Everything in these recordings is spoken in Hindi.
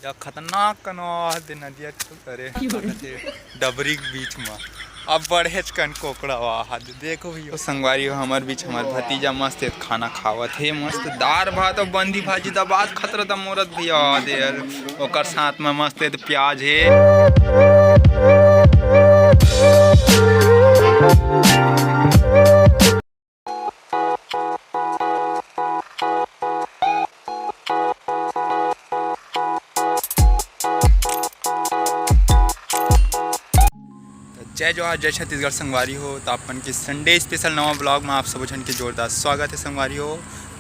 या खतरनाक कनवा दे नदिया अरे डबरी के बीच में अब बढ़ेच कन कोकड़ा वाह देखो भैया संगवारी हमार बीच हमार भतीजा मस्त खाना खावत है मस्त दाल भात और बंदी भाजी दबाद खतरा द मोरत भैया दे ओकर साथ में मस्त प्याज है। जय जोहार जय छत्तीसगढ़ संगवारी हो। तो अपन के संडे स्पेशल नवा ब्लॉग में आप सब जन के जोरदार स्वागत है संगवारी हो।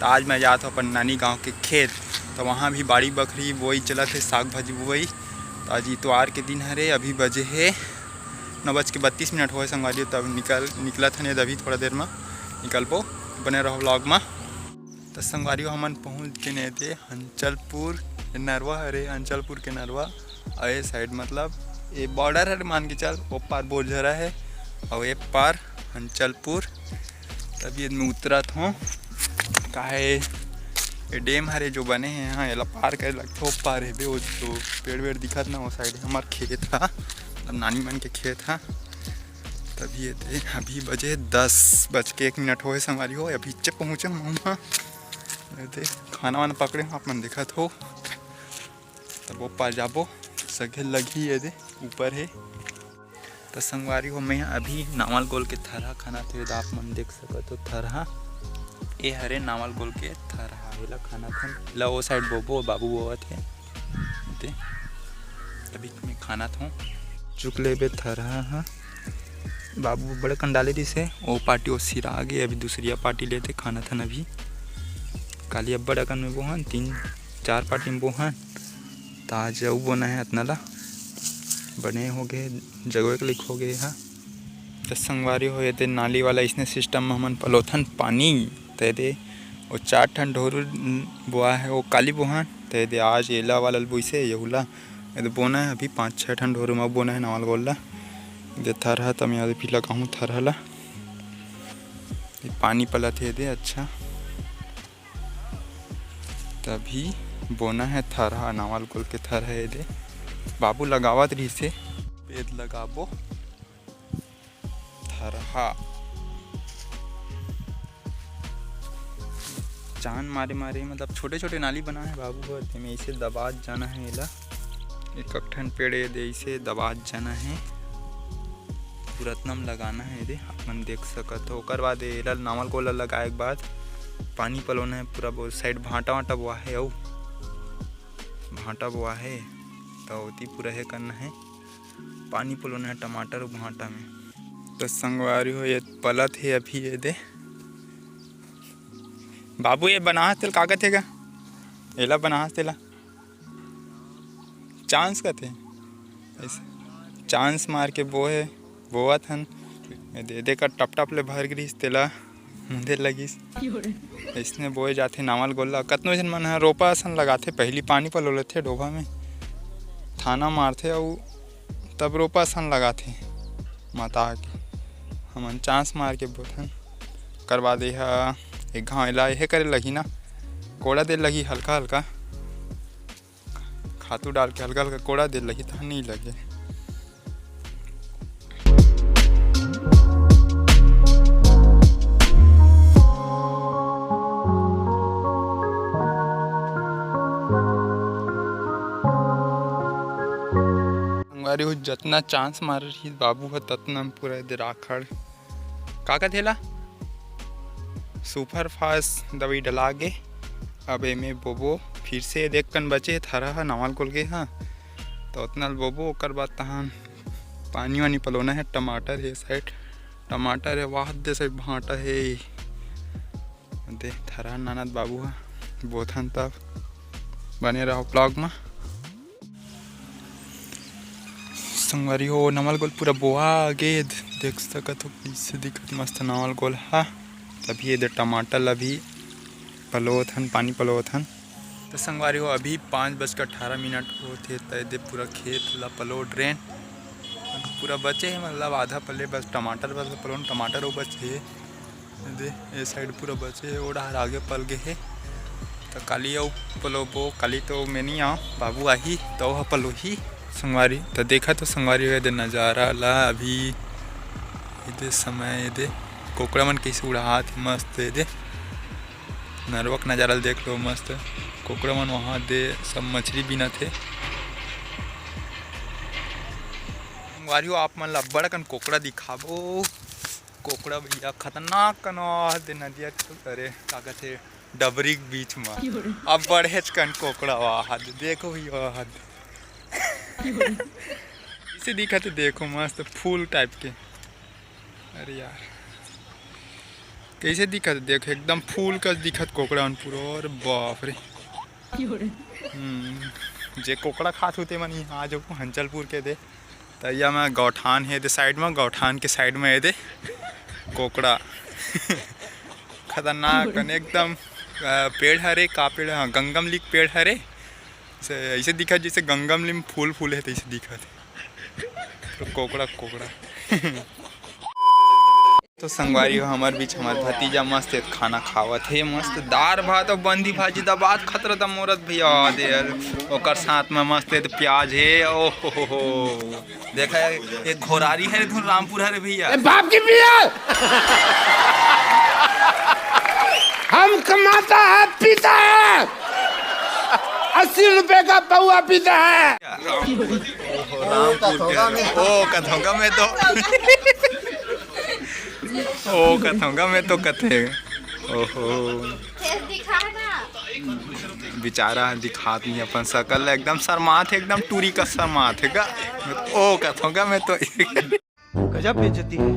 तो आज मैं जाता हूँ अपन नानी गांव के खेत, तो वहाँ भी बाड़ी बकरी बोई चलत है, साग भाजी बोई। तो आज इतवार के दिन हरे, अभी बजे है 9:32 हो संगवारी हो। तब निकला था नहीं, अभी थोड़ा देर में निकल पो, बने रहो ब्लॉग में। तो संगवारी हो हमन पहुँच के नहीं थे अंचलपुर नरवा हरे, अंचलपुर के नरवा और साइड मतलब ये बॉर्डर है, मान के चल वो पार बोझरा है और ये पार अंचलपुर। तभी मैं उतरत हूँ काहे ये डैम हरे जो बने हैं यहाँ ये पार करे लगते हो पार है वो तो पेड़ वेड़ दिखत ना, वो साइड हमार खेत था, मतलब नानी मन के खेत था। तभी ये अभी बजे 10:01 हो संगवारी हो, अभी चे पहुँचे वहाँ खाना वाना पकड़े आप मन देखत हो। तब वो पार जाबो सगे लगी ये दे ऊपर है। तो संगवारी हो मैं अभी नावल गोल के थरहा खाना थे, आप मन देख सकते हो थरहा ये हरे नावल गोल के थरहा एला खाना था ला वो साइड बोबो बाबू बोआ थे ते अभी मैं खाना था चुक ले बे थरहा। हाँ बाबू बड़े कंडाले दी से वो पार्टी वो सिरा आगे, अभी दूसरी पार्टी लेते खाना था अभी काली अब बड़ा कन में बोहन 3-4 पार्टी में बोहन ताज बोना है इतना ला बने हो गए जगह क्लिक हो गए। हाँ तो संगवारी हो ये नाली वाला इसने सिस्टम में हमन पलोथन पानी ते दे वो 4 ठन ढोरू बोआ है वो काली बोहन ते दे आज एला वाला बुइसे यहुला ये बोना है, अभी 5-6 ठन ढोरू में बोना है नावल गोल्ला दे थरहा तब यहाँ पीला कहूँ थरहा पानी पलत है दे। अच्छा तभी बोना है थरहा नावल गोल के थरहा है दे बाबू लगावत रही से पेद लगाबो थरहा चांद मारे मारे मतलब छोटे छोटे नाली बना है बाबू को में इसे दबात जाना है एला एक ठन पेड़ दे इसे दबात जाना है पुरतनम लगाना है दे अपन देख सकत हो। ओकर बाद एला नावल गोल लगाए के बाद पानी पलोना है पूरा वो साइड भाटा वाटा बोआ है और भाटा बोआ है तो उती पूरा है करना है पानी पलोना है टमाटर और भाटा में। तो संगवारी हो ये पलत है अभी ये दे बाबू ये बना तेल कागज है क्या एला बना तेला चांस का थे ऐसे चांस मार के वो है बोआ थन दे दे का टप टप ले भर गिरीस तेला मुंदे लगिस इसने बोए जाते नावल गोल्ला कतनो जन मन है रोपा असन लगाते पहली पानी पलो लेते डोभा में थाना मारते और तब रोपा सन लगाते माता के हमन चांस मार के बोथन करवा दे एक घाव एला यह करे लगी ना कोड़ा दे लगी हल्का हल्का खातू डाल के हल्का हल्का कोड़ा दे लगी था नहीं लगे। हो जितना चांस मार रही बाबू है ततना पूरा दे राखड़ का थेला सुपर फास्ट दवाई डला गे। अब एमे बोबो फिर से देख कन बचे थरा नावल गोल के। हाँ तो उतना बोबो ओकर बाद तहां पानी वानी पलोना है। टमाटर है साइड टमाटर है वाह दे साइड भाटा है दे थरा नानद बाबू है बोथन तब बने रहो ब्लॉग में। संगवारी हो नावल गोल पूरा बोआ गे देख सकत हो कैसे दिखत मस्त नावल गोल। हाँ तभी ये टमाटर अभी पलोथन पानी पलोथन। तो संगवारी हो अभी 5:18 होते तय पूरा खेत ला पलो ड्रेन पूरा बचे है मतलब आधा पले बस टमाटर बस पलो टमाटर वो बचे है दे ये साइड पूरा बचे है और आगे पल गए है। तो काली आऊ पलोबो काली तो मैं नहीं आऊँ बाबू आही तो पलो ही संगवारी तो देखा तो संगवारी ये नज़ारा ला अभी ये समय ये कोकड़ा मन कैसे उड़ा थे मस्त ये नरवक नज़ारा देख लो मस्त कोकड़ा मन वहाँ दे सब मछली बिना थे संगवारी आप मन ला बड़ा कन कोकड़ा दिखाबो कोकड़ा भैया खतरनाक कनो दे नदिया अरे का कहते डबरी के बीच में अब बढ़ेच कन कोकड़ा वहाँ देखो भैया वहाँ इसे दिखा तो देखो मस्त फूल टाइप के अरे यार कैसे दिखा देखो एकदम फूल का दिखत कोकड़ा पूरा और बाप रे जे कोकड़ा खात होते मन यहाँ जो हंचलपुर के दे तैया में गौठान है दे साइड में गौठान के साइड में है दे कोकड़ा खतरनाक एकदम पेड़ हरे का पेड़ हाँ गंगम लिक पेड़ हरे ऐसे दिखा जैसे गंगम लिम फूल फूल है तो ऐसे दिखा तो कोकड़ा कोकड़ा तो संगवारी हो हमारे बीच हमारे भतीजा मस्त खाना खावत है मस्त दाल भात और बंदी भाजी दबात खतरा द मोरत भैया दे और साथ में मस्त है तो प्याज है ओहो देखा एक घोरारी है धुन रामपुर है भैया बाप की पिया हम कमाता है पीता है 80 रुपए का पौआ पीता है ओ कथोंगा में तो ओ कथोंगा में तो कथे ओहो बेचारा दिखात नहीं अपन सकल एकदम शर्मात है एकदम टूरी का शर्मात है ओ कथोंगा में तो गजब बेइज्जती है।